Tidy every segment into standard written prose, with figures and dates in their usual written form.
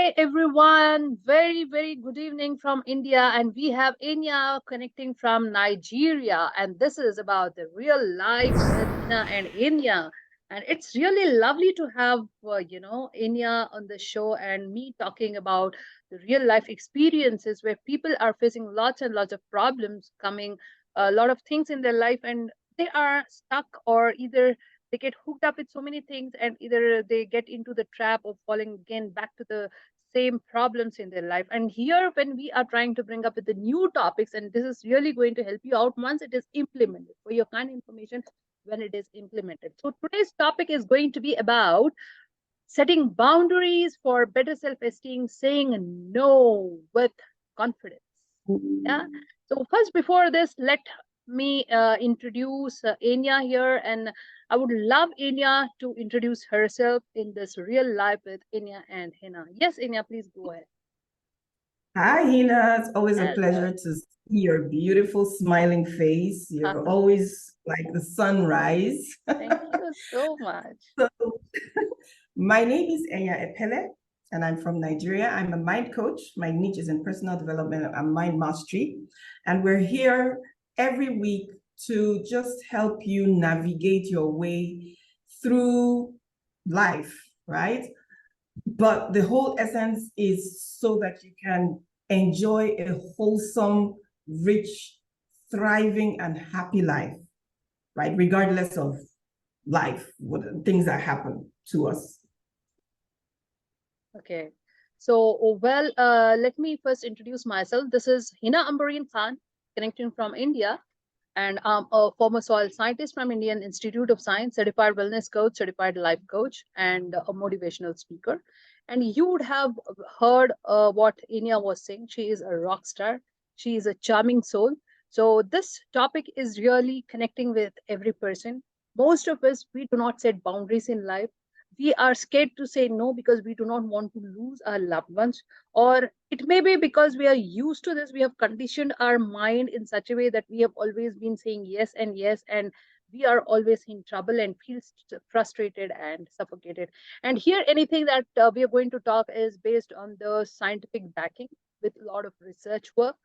Hi everyone, very good evening from India, and we have Enya connecting from Nigeria, and this is about the real life with Hina and Enya. And it's really lovely to have Enya on the show and me talking about the real life experiences where people are facing lots and lots of problems, coming a lot of things in their life, and they are stuck, or either they get hooked up with so many things, and either they get into the trap of falling again back to the same problems in their life. And here, when we are trying to bring up with the new topics, and this is really going to help you out once it is implemented, for your kind information, when it is implemented. So today's topic is going to be about setting boundaries for better self-esteem, saying no with confidence. Yeah. So first, before this, let me introduce Enya here, and I would love Enya to introduce herself in this real life with Enya and Hina. Yes, Enya, please go ahead. Hi, Hina. It's always a Hello. pleasure to see your beautiful smiling face. You're always like the sunrise. Thank you so much. So, my name is Enya S.H.A.L.A, and I'm from Nigeria. I'm a mind coach. My niche is in personal development and mind mastery. And we're here every week to just help you navigate your way through life, right? But the whole essence is so that you can enjoy a wholesome, rich, thriving, and happy life, right? Regardless of life, what things that happen to us. Okay. So, well, let me first introduce myself. This is Hina Ambareen Khan, connecting from India, and I'm a former soil scientist from Indian Institute of Science, certified wellness coach, certified life coach, and a motivational speaker. And you would have heard what Enya was saying. She is a rock star. She is a charming soul. So this topic is really connecting with every person. Most of us, we do not set boundaries in life. We are scared to say no because we do not want to lose our loved ones, or it may be because we are used to this. We have conditioned our mind in such a way that we have always been saying yes and yes, and we are always in trouble and feel frustrated and suffocated. And here, anything that we are going to talk is based on the scientific backing with a lot of research work.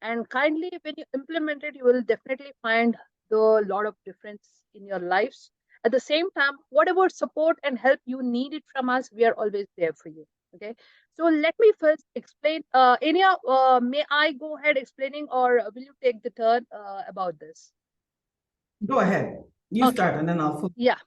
And kindly, when you implement it, you will definitely find the lot of difference in your lives. At the same time, whatever support and help you need it from us, we are always there for you. Okay. So let me first explain. Enya, may I go ahead explaining, or will you take the turn about this? Go ahead. You Okay. start and then I'll follow. Yeah.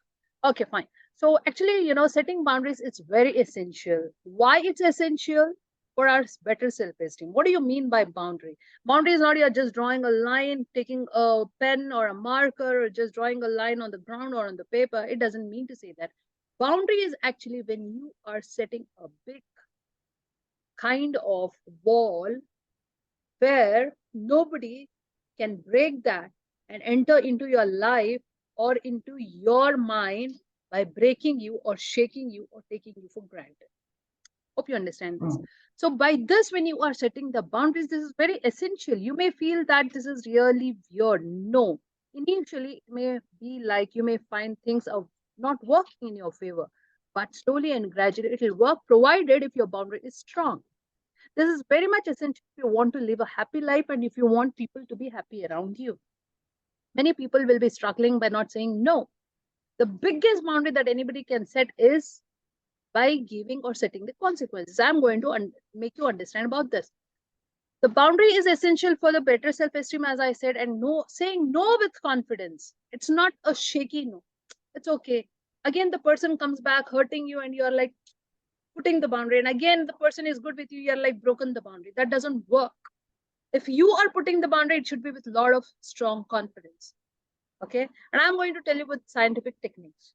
Okay, fine. So actually, setting boundaries is very essential. Why it's essential? For our better self-esteem. What do you mean by boundary? Boundary is not you're just drawing a line, taking a pen or a marker, or just drawing a line on the ground or on the paper. It doesn't mean to say that. Boundary is actually when you are setting a big kind of wall where nobody can break that and enter into your life or into your mind by breaking you or shaking you or taking you for granted. Hope you understand this. So by this, when you are setting the boundaries, this is very essential. You may feel that this is really weird. No. Initially, it may be like you may find things are not working in your favor, but slowly and gradually it will work, provided if your boundary is strong. This is very much essential if you want to live a happy life and if you want people to be happy around you. Many people will be struggling by not saying no. The biggest boundary that anybody can set is by giving or setting the consequences. I'm going to make you understand about this. The boundary is essential for the better self-esteem, as I said, and no, saying no with confidence. It's not a shaky no. It's okay. Again, the person comes back hurting you, and you're like putting the boundary. And again, the person is good with you, you're like broken the boundary. That doesn't work. If you are putting the boundary, it should be with a lot of strong confidence. Okay. And I'm going to tell you with scientific techniques.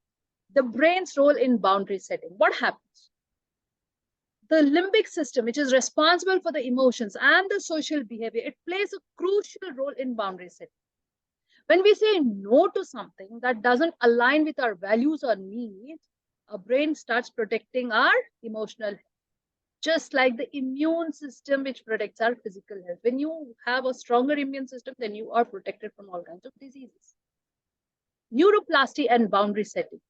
The brain's role in boundary setting. What happens? The limbic system, which is responsible for the emotions and the social behavior, it plays a crucial role in boundary setting. When we say no to something that doesn't align with our values or needs, our brain starts protecting our emotional health, just like the immune system, which protects our physical health. When you have a stronger immune system, then you are protected from all kinds of diseases. Neuroplasty and boundary setting.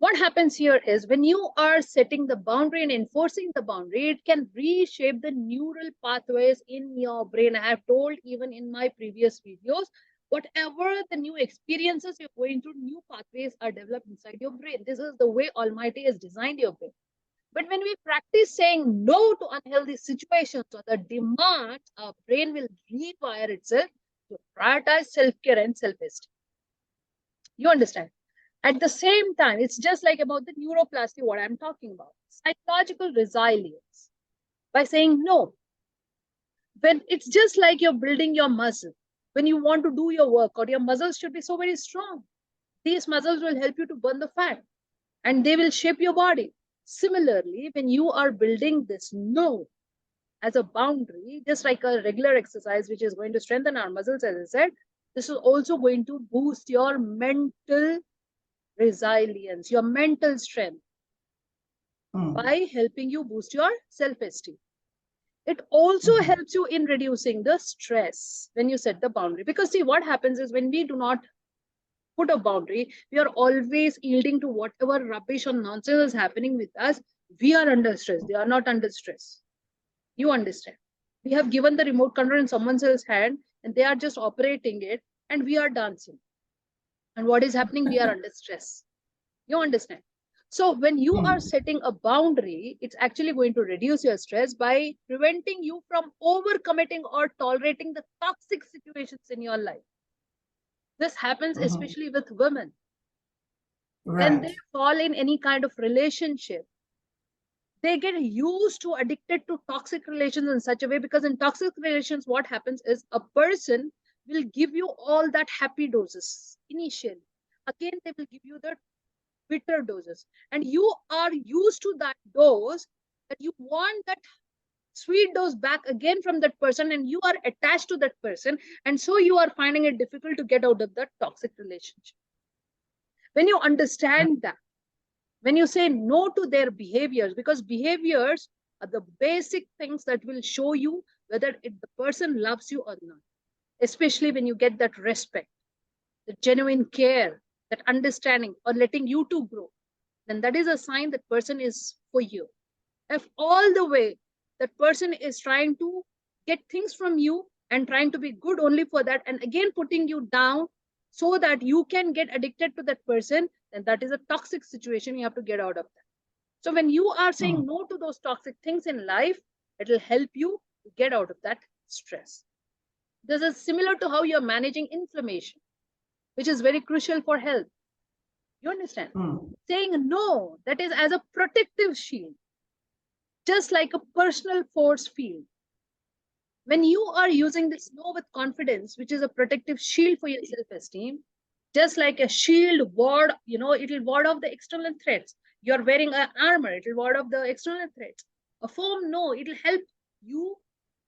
What happens here is when you are setting the boundary and enforcing the boundary, it can reshape the neural pathways in your brain. I have told even in my previous videos, whatever the new experiences you're going through, new pathways are developed inside your brain. This is the way Almighty has designed your brain. But when we practice saying no to unhealthy situations or the demands, our brain will rewire itself to prioritize self-care and self-esteem. You understand? At the same time, it's just like about the neuroplasty, what I'm talking about. Psychological resilience. By saying no, when it's just like you're building your muscle. When you want to do your work, or your muscles should be so very strong. These muscles will help you to burn the fat and they will shape your body. Similarly, when you are building this no as a boundary, just like a regular exercise, which is going to strengthen our muscles, as I said, this is also going to boost your mental resilience, your mental strength by helping you boost your self-esteem. It also helps you in reducing the stress when you set the boundary. Because see, what happens is when we do not put a boundary, we are always yielding to whatever rubbish or nonsense is happening with us. We are under stress. They are not under stress. You understand? We have given the remote control in someone else's hand and they are just operating it and we are dancing. And what is happening? We are under stress. You understand? So when you are setting a boundary, it's actually going to reduce your stress by preventing you from overcommitting or tolerating the toxic situations in your life. This happens especially with women. When they fall in any kind of relationship, they get used to addicted to toxic relations in such a way, because in toxic relations, what happens is a person will give you all that happy doses initially. Again, they will give you the bitter doses, and you are used to that dose, that you want that sweet dose back again from that person, and you are attached to that person, and so you are finding it difficult to get out of that toxic relationship. When you understand that, when you say no to their behaviors, because behaviors are the basic things that will show you whether the person loves you or not, especially when you get that respect, the genuine care, that understanding, or letting you two grow, then that is a sign that person is for you. If all the way that person is trying to get things from you and trying to be good only for that, and again putting you down so that you can get addicted to that person, then that is a toxic situation. You have to get out of that. So when you are saying no to those toxic things in life, it will help you to get out of that stress. This is similar to how you're managing inflammation, which is very crucial for health. You understand? Saying no, that is as a protective shield, just like a personal force field. When you are using this no with confidence, which is a protective shield for your self-esteem, just like a shield ward, it will ward off the external threats. You're wearing an armor, it will ward off the external threats. A firm no, it will help you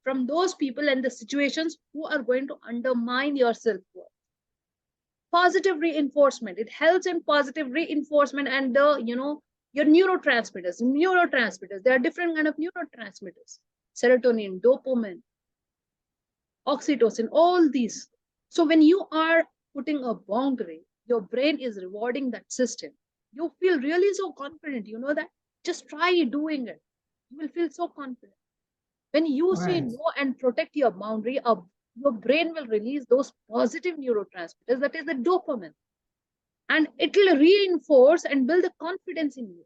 from those people and the situations who are going to undermine your self-worth. Positive reinforcement, it helps in positive reinforcement, and your neurotransmitters, there are different kind of neurotransmitters: serotonin, dopamine, oxytocin, all these. So when you are putting a boundary, your brain is rewarding that system. You feel really so confident, you know that. Just try doing it, you will feel so confident. When you say no and protect your boundary, your brain will release those positive neurotransmitters, that is the dopamine, and it will reinforce and build the confidence in you.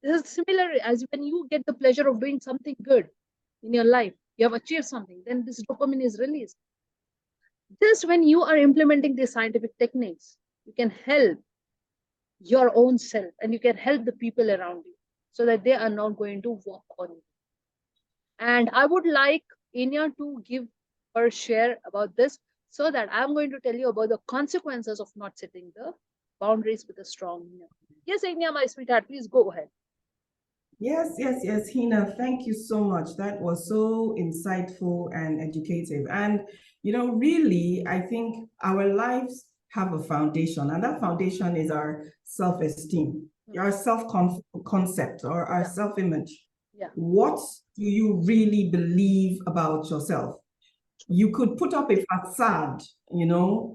This is similar as when you get the pleasure of doing something good in your life, you have achieved something, then this dopamine is released. Just when you are implementing these scientific techniques, you can help your own self and you can help the people around you so that they are not going to walk on you. And I would like Enya to give her share about this, so that I'm going to tell you about the consequences of not setting the boundaries with a strong no. Yes, Enya, my sweetheart, please go ahead. Yes, Hina, thank you so much. That was so insightful and educative. And, really, I think our lives have a foundation, and that foundation is our self-esteem, our self-concept, or our self-image. Yeah. What do you really believe about yourself? You could put up a facade,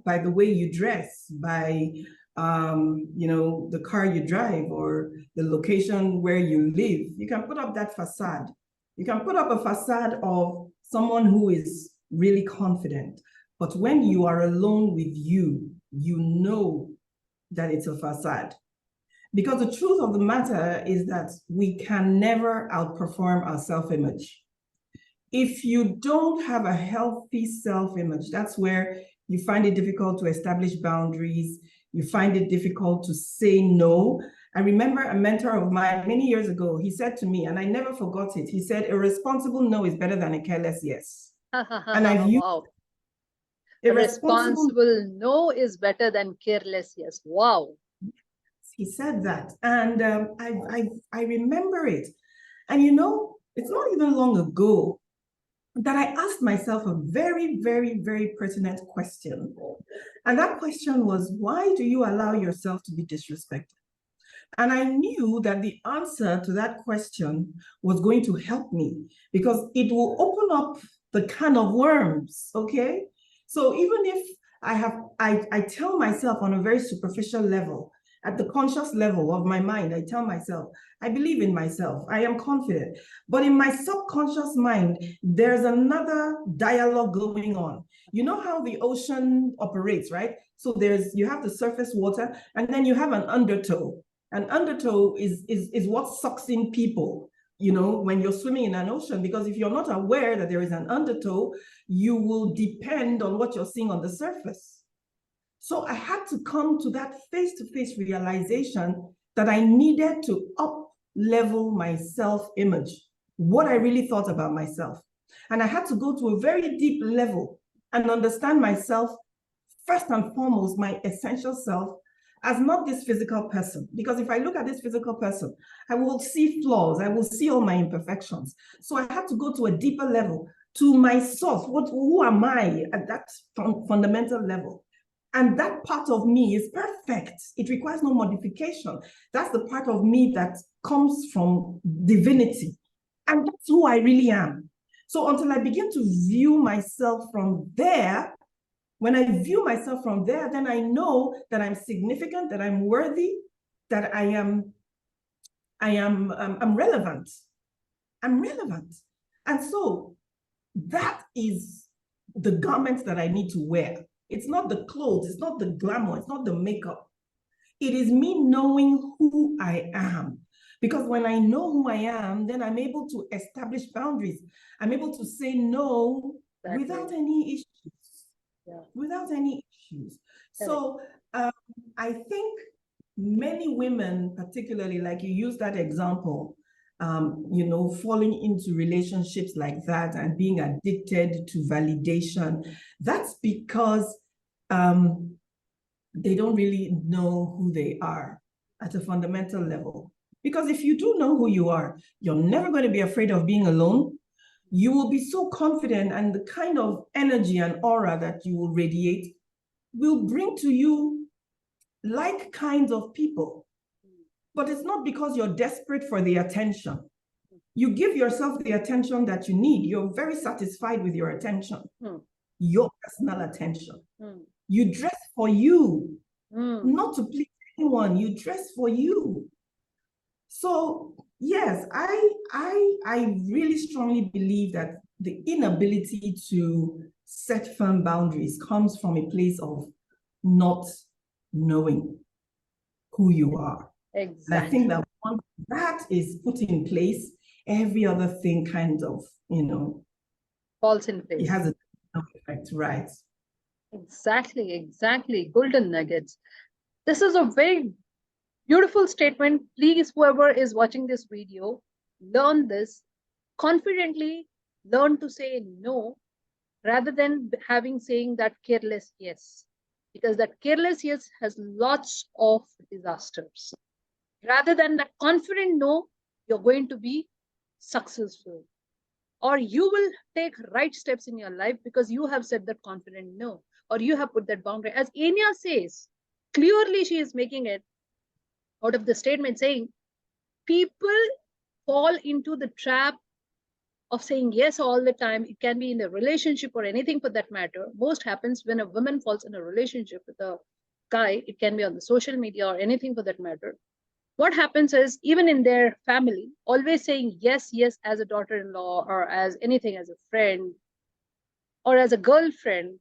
by the way you dress, by the car you drive or the location where you live. You can put up that facade. You can put up a facade of someone who is really confident. But when you are alone with you, you know that it's a facade. Because the truth of the matter is that we can never outperform our self-image. If you don't have a healthy self-image, that's where you find it difficult to establish boundaries. You find it difficult to say no. I remember a mentor of mine many years ago, he said to me, and I never forgot it, he said, a responsible no is better than a careless yes. And I've used Wow. a A responsible, responsible no is better than careless yes. Wow. he said that. And I remember it. And it's not even long ago that I asked myself a very, very, very pertinent question. And that question was, why do you allow yourself to be disrespected? And I knew that the answer to that question was going to help me because it will open up the can of worms, okay? So even if I tell myself on a very superficial level, at the conscious level of my mind, I tell myself, I believe in myself, I am confident. But in my subconscious mind, there's another dialogue going on. You know how the ocean operates, right? So you have the surface water, and then you have an undertow. An undertow is what sucks in people, when you're swimming in an ocean, because if you're not aware that there is an undertow, you will depend on what you're seeing on the surface. So I had to come to that face-to-face realization that I needed to up-level my self-image, what I really thought about myself. And I had to go to a very deep level and understand myself, first and foremost, my essential self, as not this physical person. Because if I look at this physical person, I will see flaws, I will see all my imperfections. So I had to go to a deeper level, to my source. Who am I at that fundamental level? And that part of me is perfect. It requires no modification. That's the part of me that comes from divinity. And that's who I really am. So until I begin to view myself from there, when I view myself from there, then I know that I'm significant, that I'm worthy, that I'm relevant. I'm relevant. And so that is the garment that I need to wear. It's not the clothes, it's not the glamour, it's not the makeup. It is me knowing who I am. Because when I know who I am, then I'm able to establish boundaries. I'm able to say no without any issues. Yeah. Without any issues. So I think many women, particularly like you use that example, falling into relationships like that and being addicted to validation, that's because they don't really know who they are at a fundamental level. Because if you do know who you are, you're never going to be afraid of being alone. You will be so confident, and the kind of energy and aura that you will radiate will bring to you like kinds of people. But it's not because you're desperate for the attention. You give yourself the attention that you need. You're very satisfied with your attention, your personal attention. You dress for you, not to please anyone. You dress for you. So yes, I really strongly believe that the inability to set firm boundaries comes from a place of not knowing who you are. Exactly. And I think that once that is put in place, every other thing kind of, falls in place. It has a effect, right? Exactly. Golden nuggets. This is a very beautiful statement. Please, whoever is watching this video, learn this confidently. Learn to say no rather than saying that careless yes, because that careless yes has lots of disasters. Rather than that confident no, you're going to be successful, or you will take right steps in your life because you have said that confident no, or you have put that boundary. As Enya says, clearly she is making it out of the statement saying people fall into the trap of saying yes all the time. It can be in a relationship or anything for that matter. Most happens when a woman falls in a relationship with a guy, it can be on the social media or anything for that matter, what happens is even in their family, always saying yes, yes, as a daughter-in-law or as anything, as a friend or as a girlfriend,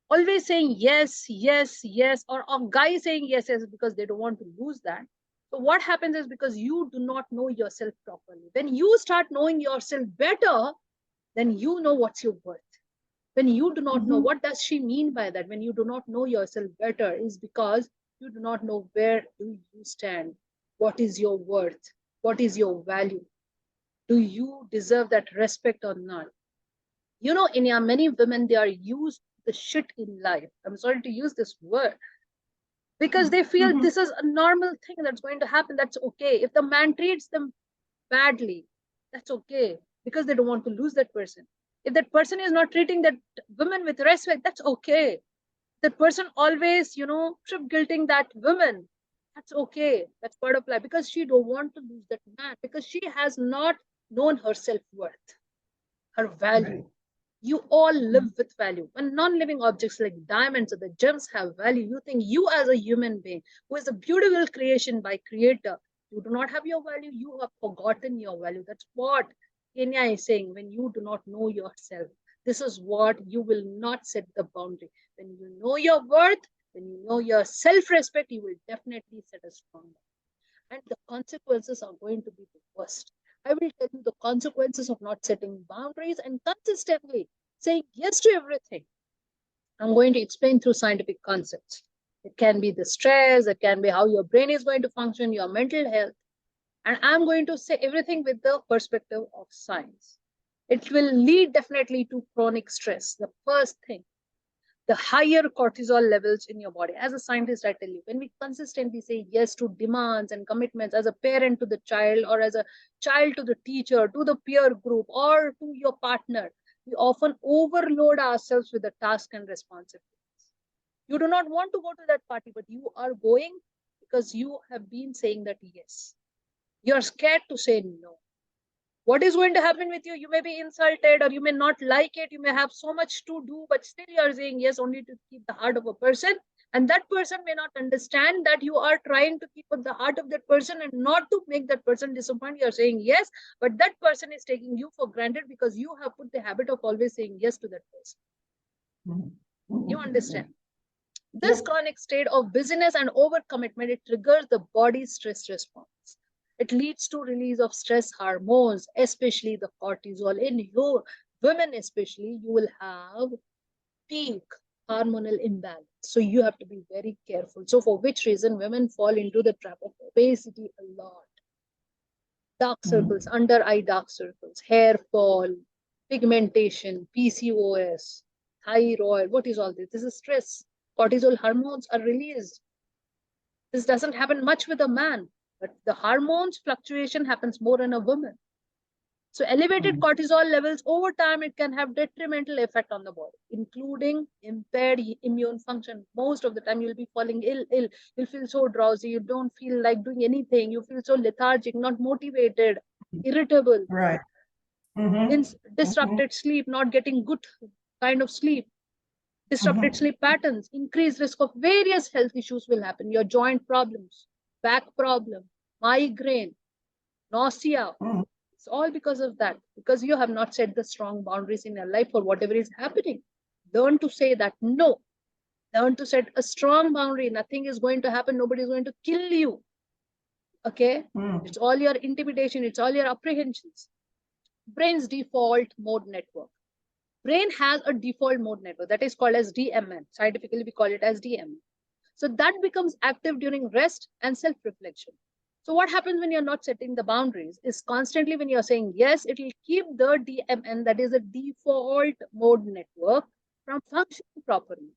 always saying yes, yes, yes, or a guy saying yes, yes, because they don't want to lose that. So what happens is because you do not know yourself properly. When you start knowing yourself better, then you know what's your worth. When you do not know, Mm-hmm. what does she mean by that? When you do not know yourself better, is because you do not know where do you stand, what is your worth, what is your value, do you deserve that respect or not? You know, in many women, they are used the shit in life. I'm sorry to use this word because they feel Mm-hmm. this is a normal thing that's going to happen. That's okay. If the man treats them badly, that's okay because they don't want to lose that person. If that person is not treating that woman with respect, that's okay. That person always, trip guilting that woman, that's okay. That's part of life because she don't want to lose that man because she has not known her self-worth, her value. Right. You all live Mm-hmm. with value. When non-living objects like diamonds or the gems have value, you think you as a human being who is a beautiful creation by creator, you do not have your value, you have forgotten your value. That's what Kenya is saying. When you do not know yourself, this is what you will not set the boundary. When you know your worth, when you know your self-respect, you will definitely set a strong boundary, and the consequences are going to be the worst. I will tell you the consequences of not setting boundaries and consistently saying yes to everything. I'm going to explain through scientific concepts. It can be the stress, it can be how your brain is going to function, your mental health. And I'm going to say everything with the perspective of science. It will lead definitely to chronic stress. The first thing, the higher cortisol levels in your body. As a scientist, I tell you, when we consistently say yes to demands and commitments as a parent to the child, or as a child to the teacher, to the peer group, or to your partner, we often overload ourselves with the task and responsibilities. You do not want to go to that party, but you are going because you have been saying that yes. You're scared to say no. What is going to happen with you? You may be insulted or you may not like it. You may have so much to do, but still you are saying yes only to keep the heart of a person. And that person may not understand that you are trying to keep the heart of that person and not to make that person disappointed. You're saying yes, but that person is taking you for granted because you have put the habit of always saying yes to that person. Mm-hmm. You Mm-hmm. understand? This Yep. chronic state of busyness and overcommitment, it triggers the body's stress response. It leads to release of stress hormones, especially the cortisol. In your women, especially, you will have peak hormonal imbalance. So you have to be very careful. So for which reason women fall into the trap of obesity a lot. Dark circles, Mm-hmm. under eye dark circles, hair fall, pigmentation, PCOS, thyroid. What is all this? This is stress. Cortisol hormones are released. This doesn't happen much with a man, but the hormones fluctuation happens more in a woman. So elevated cortisol levels over time, it can have detrimental effect on the body, including impaired immune function. Most of the time you'll be falling ill. You'll feel so drowsy. You don't feel like doing anything. You feel so lethargic, not motivated, irritable, Right. Mm-hmm. Mm-hmm. disrupted sleep, not getting good kind of sleep, disrupted Mm-hmm. sleep patterns, increased risk of various health issues will happen. Your joint problems, back problem, migraine, nausea. Mm-hmm. It's all because of that, because you have not set the strong boundaries in your life for whatever is happening. Learn to say that no. Learn to set a strong boundary. Nothing is going to happen. Nobody is going to kill you. Okay? Mm-hmm. It's all your intimidation. It's all your apprehensions. Brain's default mode network. Brain has a default mode network that is called as DMN. Scientifically, we call it as DMN. So that becomes active during rest and self-reflection. So what happens when you're not setting the boundaries is constantly when you're saying yes, it will keep the DMN, that is a default mode network, from functioning properly.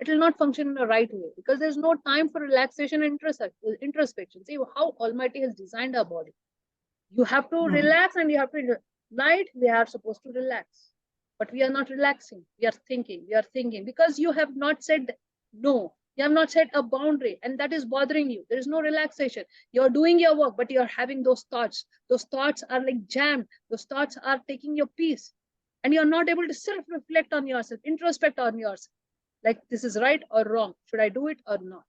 It will not function in the right way because there's no time for relaxation and introspection. See how Almighty has designed our body. You have to Mm-hmm. relax and you have to night we are supposed to relax, but we are not relaxing. We are thinking because you have not said no. You have not set a boundary, and that is bothering you. There is no relaxation. You're doing your work, but you're having those thoughts. Those thoughts are like jammed. Those thoughts are taking your peace, and you're not able to self-reflect on yourself, introspect on yourself. Like, this is right or wrong. Should I do it or not?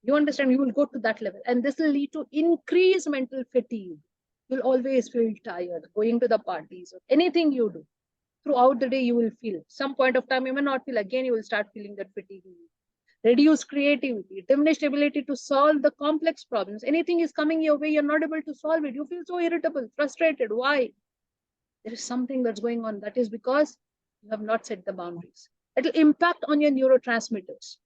You understand? You will go to that level, and this will lead to increased mental fatigue. You'll always feel tired going to the parties or anything you do. Throughout the day, you will feel. Some point of time, you may not feel. Again, you will start feeling that fatigue. Reduced creativity, diminished ability to solve the complex problems. Anything is coming your way, you're not able to solve it. You feel so irritable, frustrated. Why? There is something that's going on. That is because you have not set the boundaries. It will impact on your neurotransmitters.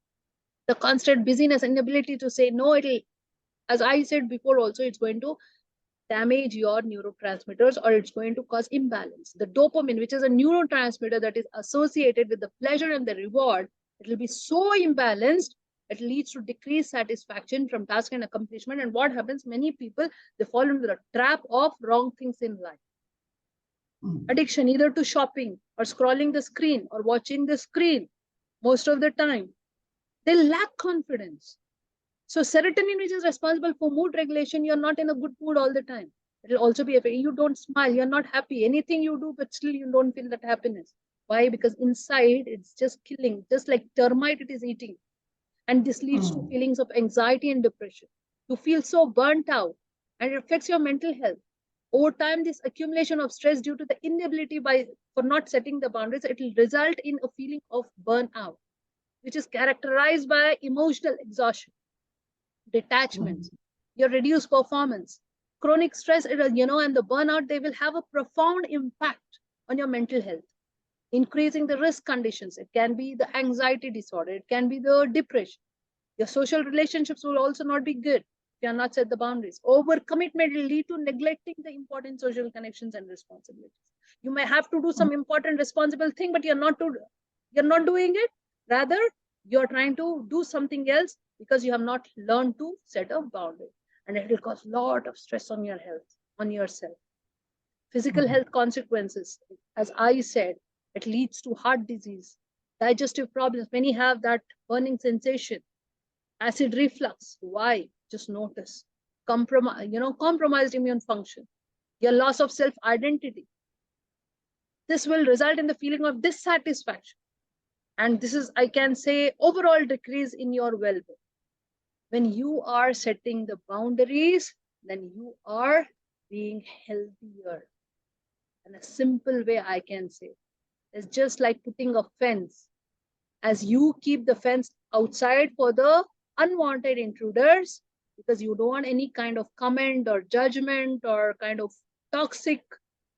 The constant busyness, inability to say no, it'll, as I said before, also, it's going to damage your neurotransmitters, or it's going to cause imbalance. The dopamine, which is a neurotransmitter that is associated with the pleasure and the reward, it will be so imbalanced, it leads to decreased satisfaction from task and accomplishment. And what happens? Many people, they fall into the trap of wrong things in life. Addiction, either to shopping or scrolling the screen or watching the screen most of the time. They lack confidence. So serotonin, which is responsible for mood regulation, you're not in a good mood all the time. It will also be affected. You don't smile, you're not happy. Anything you do, but still you don't feel that happiness. Why? Because inside it's just killing, just like termite, it is eating. And this leads to feelings of anxiety and depression. You feel so burnt out, and it affects your mental health. Over time, this accumulation of stress due to the inability for not setting the boundaries, it will result in a feeling of burnout, which is characterized by emotional exhaustion, detachments, your reduced performance, chronic stress, and the burnout, they will have a profound impact on your mental health, increasing the risk conditions. It can be the anxiety disorder, it can be the depression. Your social relationships will also not be good if you are not set the boundaries. Overcommitment will lead to neglecting the important social connections and responsibilities. You may have to do some important responsible thing, but you're not doing it. Rather, you're trying to do something else because you have not learned to set a boundary. And it will cause a lot of stress on your health, on yourself. Physical health consequences, as I said, it leads to heart disease, digestive problems. Many have that burning sensation, acid reflux. Why? Just notice. Compromised immune function, your loss of self-identity. This will result in the feeling of dissatisfaction. And this is, I can say, overall decrease in your well-being. When you are setting the boundaries, then you are being healthier. And a simple way I can say is just like putting a fence. As you keep the fence outside for the unwanted intruders, because you don't want any kind of comment or judgment or kind of toxic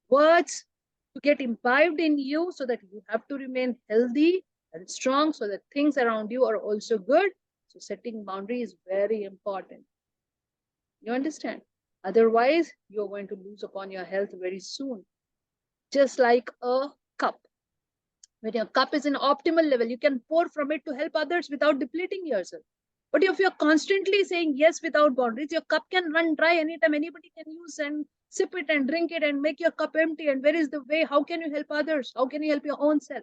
words to get imbibed in you, so that you have to remain healthy and strong, so that things around you are also good. So setting boundaries is very important. You understand? Otherwise, you're going to lose upon your health very soon. Just like a cup. When your cup is in optimal level, you can pour from it to help others without depleting yourself. But if you're constantly saying yes without boundaries, your cup can run dry anytime. Anybody can use and sip it and drink it and make your cup empty. And where is the way? How can you help others? How can you help your own self?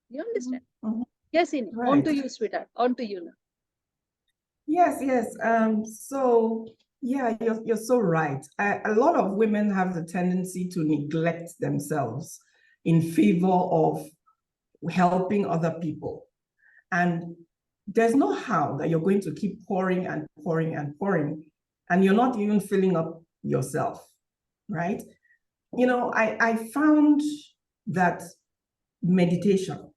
You understand? Yes, Ini. Right. On to you, sweetheart. On to you now. Yes. So yeah, you're so right. A lot of women have the tendency to neglect themselves in favor of helping other people. And there's no how that you're going to keep pouring and pouring and pouring, and you're not even filling up yourself, right? I found that meditation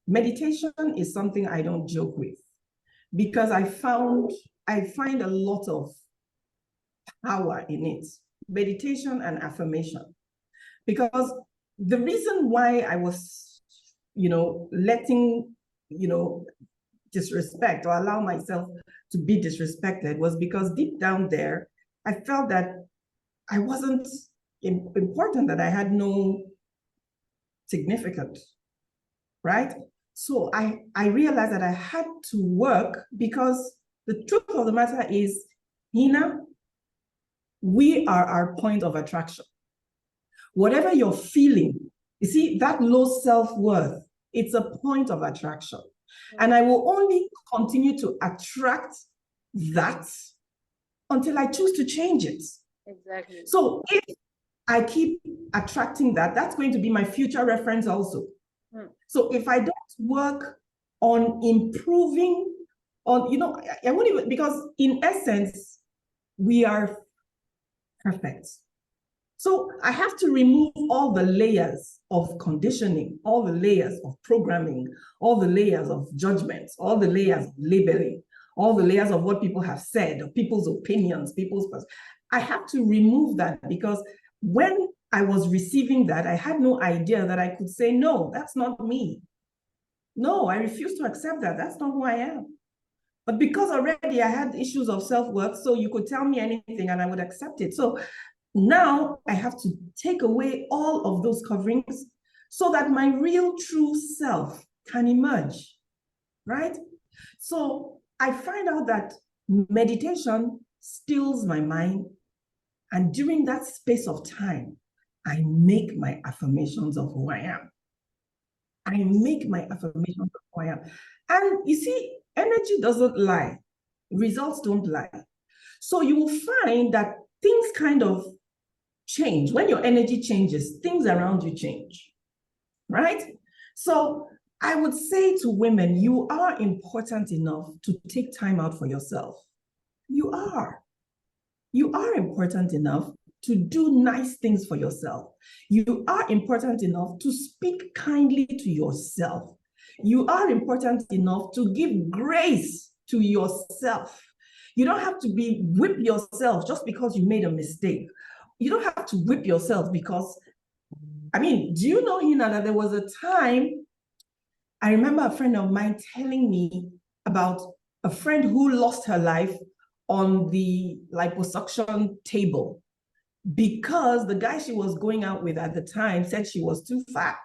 is something I don't joke with, because I find a lot of power in it, meditation and affirmation. Because the reason why I was, letting, disrespect or allow myself to be disrespected was because deep down there, I felt that I wasn't important, that I had no significance, right? So I realized that I had to work, because the truth of the matter is, Hina, we are our point of attraction. Whatever you're feeling, you see, that low self-worth, it's a point of attraction. And I will only continue to attract that until I choose to change it. Exactly. So if I keep attracting that, that's going to be my future reference also. So if I don't work on improving on, I won't even, because in essence, we are perfect. So I have to remove all the layers of conditioning, all the layers of programming, all the layers of judgments, all the layers of labeling, all the layers of what people have said, of people's opinions, I have to remove that, because when I was receiving that, I had no idea that I could say, no, that's not me. No, I refuse to accept that. That's not who I am. But because already I had issues of self-worth, so you could tell me anything and I would accept it. So now I have to take away all of those coverings so that my real true self can emerge, right? So I find out that meditation stills my mind. And during that space of time, I make my affirmations of who I am. I make my affirmations of who I am. And you see, energy doesn't lie. Results don't lie. So you will find that things kind of change. When your energy changes, things around you change, right? So I would say to women, you are important enough to take time out for yourself. You are. You are important enough to do nice things for yourself. You are important enough to speak kindly to yourself. You are important enough to give grace to yourself. You don't have to whip yourself just because you made a mistake. You don't have to whip yourself because, do you know, Hina, that there was a time, I remember a friend of mine telling me about a friend who lost her life on the liposuction table because the guy she was going out with at the time said she was too fat.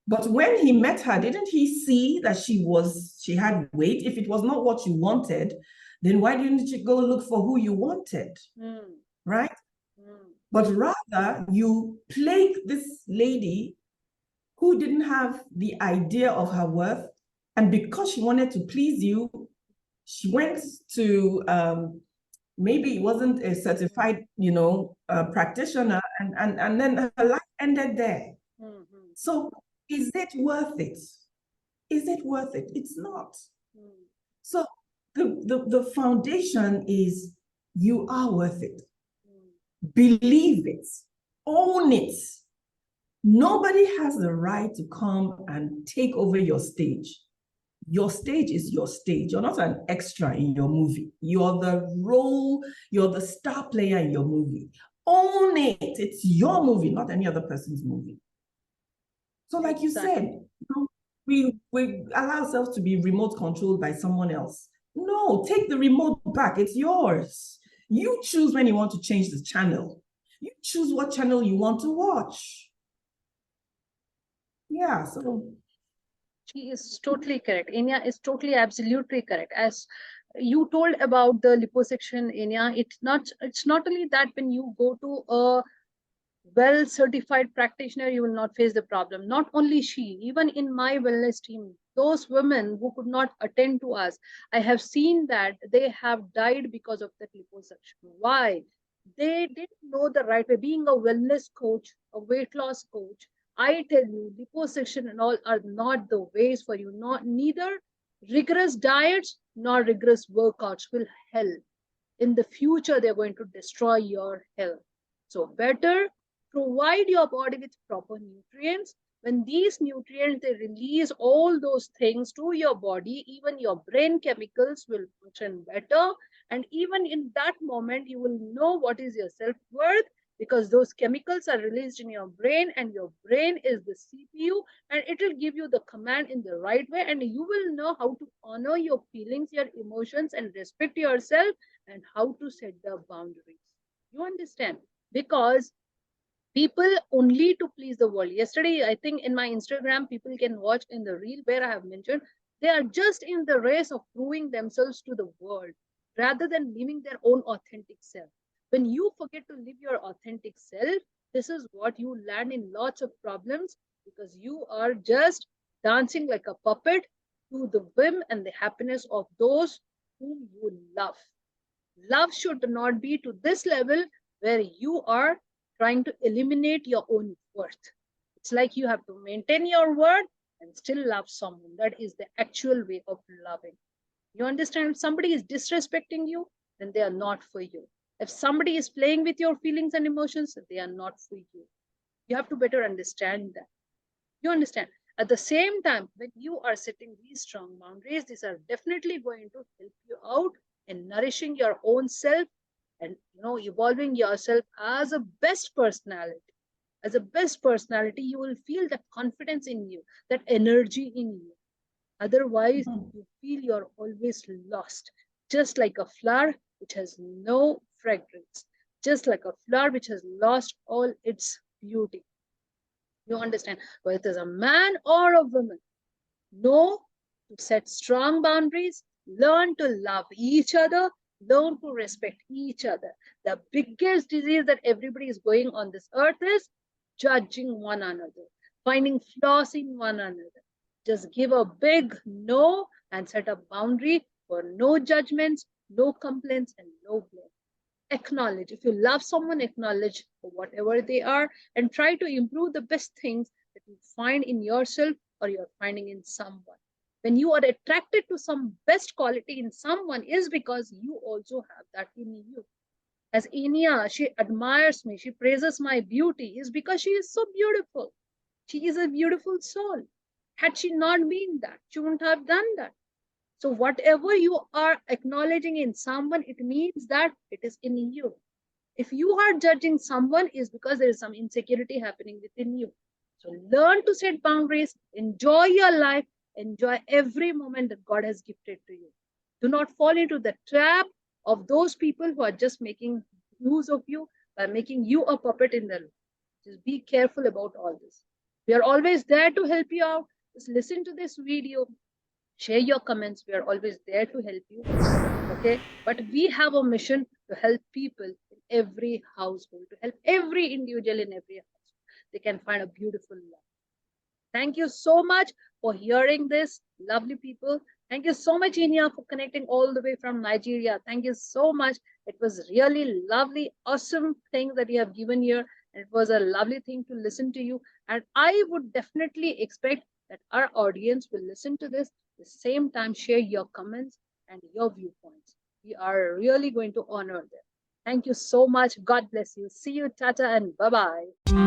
But when he met her, didn't he see that she had weight? If it was not what you wanted, then why didn't you go look for who you wanted? Right? But rather, you plague this lady who didn't have the idea of her worth. And because she wanted to please you, she went to, maybe it wasn't a certified, practitioner, and then her life ended there. So is it worth it? Is it worth it? It's not. So the foundation is you are worth it. Believe it. Own it. Nobody has the right to come and take over your stage. Your stage is your stage. You're not an extra in your movie. You're the star player in your movie. Own it. It's your movie, not any other person's movie. So like you said, we allow ourselves to be remote controlled by someone else. No, take the remote back. It's yours. You choose when you want to change the channel. You choose what channel you want to watch. Yeah, so she is totally correct. Enya is totally, absolutely correct. As you told about the liposuction, Enya, it's not only that when you go to a well certified practitioner, you will not face the problem. Not only she, even in my wellness team, those women who could not attend to us, I have seen that they have died because of that liposuction. Why? They didn't know the right way. Being a wellness coach, a weight loss coach, I tell you, liposuction and all are not the ways for you. Not neither rigorous diets nor rigorous workouts will help. In the future, they're going to destroy your health. So better provide your body with proper nutrients. When these nutrients, they release all those things to your body, even your brain chemicals will function better. And even in that moment, you will know what is your self-worth, because those chemicals are released in your brain, and your brain is the CPU, and it will give you the command in the right way, and you will know how to honor your feelings, your emotions, and respect yourself, and how to set the boundaries. You understand? Because people only to please the world. Yesterday, I think in my Instagram, people can watch in the reel where I have mentioned, they are just in the race of proving themselves to the world rather than living their own authentic self. When you forget to live your authentic self, this is what you land in lots of problems, because you are just dancing like a puppet to the whim and the happiness of those whom you love. Love should not be to this level where you are trying to eliminate your own worth. It's like you have to maintain your worth and still love someone. That is the actual way of loving. You understand? If somebody is disrespecting you, then they are not for you. If somebody is playing with your feelings and emotions, they are not for you. You have to better understand that. You understand? At the same time, when you are setting these strong boundaries, these are definitely going to help you out in nourishing your own self and evolving yourself as a best personality. As a best personality, you will feel that confidence in you, that energy in you. Otherwise, Mhm. you feel you're always lost, just like a flower which has no fragrance, just like a flower which has lost all its beauty. You understand? Whether it is a man or a woman, know to set strong boundaries, learn to love each other, learn to respect each other. The biggest disease that everybody is going on this earth is judging one another, finding flaws in one another. Just give a big no and set a boundary for no judgments, no complaints, and no blame. Acknowledge. If you love someone, acknowledge for whatever they are and try to improve the best things that you find in yourself or you're finding in someone. When you are attracted to some best quality in someone is because you also have that in you. As Enya, she admires me, she praises my beauty, is because she is so beautiful. She is a beautiful soul. Had she not been that, she wouldn't have done that. So whatever you are acknowledging in someone, it means that it is in you. If you are judging someone, is because there is some insecurity happening within you. So learn to set boundaries, enjoy your life, enjoy every moment that God has gifted to you. Do not fall into the trap of those people who are just making use of you by making you a puppet in their life. Just be careful about all this. We are always there to help you out. Just listen to this video, share your comments. We are always there to help you. Okay, but we have a mission to help people in every household, to help every individual in every household. They can find a beautiful life. Thank you so much for hearing this, lovely people. Thank you so much, Inia, for connecting all the way from Nigeria. Thank you so much. It was really lovely, awesome thing that you have given here. And it was a lovely thing to listen to you. And I would definitely expect that our audience will listen to this, at the same time, share your comments and your viewpoints. We are really going to honor them. Thank you so much. God bless you. See you, Tata, and bye bye.